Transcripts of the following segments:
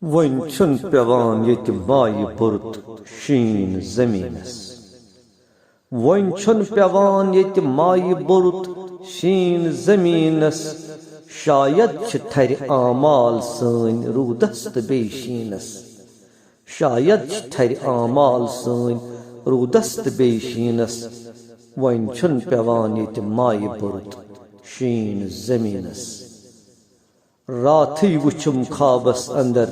One छुन पेवान येति माये बुरुत शीन ज़मीनस। One छुन पेवान येति माये बुरुत शीन ज़मीनस। शायद छ थरि आमाल सैन रूदस त बेयि शीनस। शायद छ थरि आमाल सैन रूदस त बेयि शीनस। वन छुन पेवान येति माये बुरुत शीन ज़मीनस। राथी वुचुम खाबस अंदर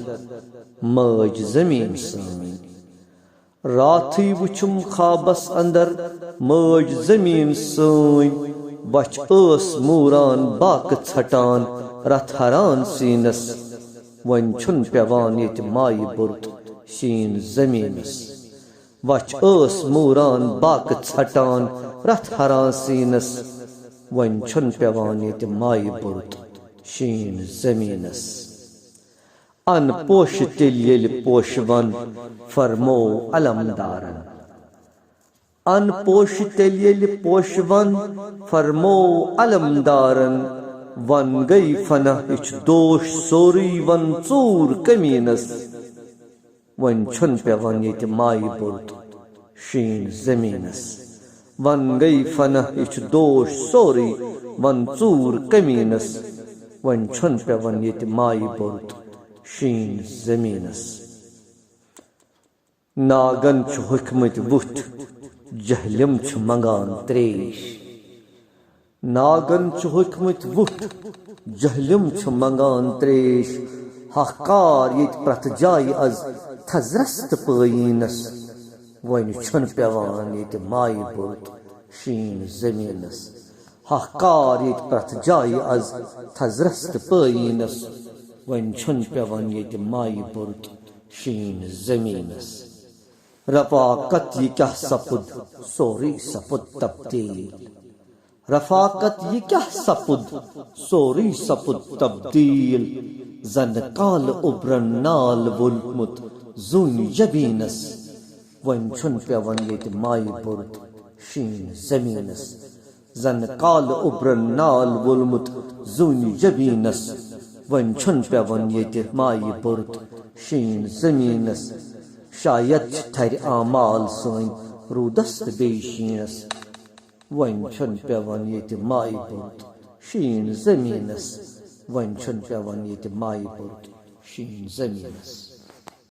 मज जमीन सैन। राथी वुचुम खाबस अंदर मज जमीन सैन। बच ٲस मूरान बाक छटान रथ हरान सीनस। वन छुन पेवान येति माये बुरुत शीन ज़मीनस। बच ٲस मूरान बाक छटान रथ हरान सीनस। वन छुन पेवान येति माये बुरुत शीन ज़मीनस। अन पोश तिल येल पोशवन फरमो अलमदारन। अन पोश तिल येल पोशवन फरमो अलमदारन। वन गई फना इच दोष सोरी वन चूर कमीनस। वन छुन पेवान येति माये बुरुत शीन ज़मीनस। वन गई फना इच दोष सोरी वन चूर कमीनस। वन छुन पेवान येति माये बुरुत शीन ज़मीनस। नागन छु हुक्मत वुथ जहलिम छु मंगान त्रेश। नागन छु हुक्मत वुथ जहलिम छु मंगान त्रेश। हकार येति प्रत जाय अज थजरस्त पयीनस। वन छुन पेवान येति माये बुरुत शीन ज़मीनस। हकार येति प्रत जाय अज थजरस्त पयीनस। वन छुन पेवान येति माये बुरुत शीन ज़मीनस। रफाकत ये क्या सपुद सोरी सपुद तब्दील। रफाकत ये क्या सपुद सोरी सपुद तब्दील। जन काल उब्रन नाल वुलमुत जून जबीनस। वन छुन पेवान येति माये बुरुत शीन ज़मीनस। जन काल उब्रन नाल वुलमुत जून जबीनस। वन छुन पेवान येति माये बुरुत शीन ज़मीनस। शायद छ थरि आमाल सैन रूदस त बेयि शीनस। वन छुन पेवान येति माये बुरुत शीन ज़मीनस। वन छुन पेवान येति माये बुरुत शीन ज़मीनस।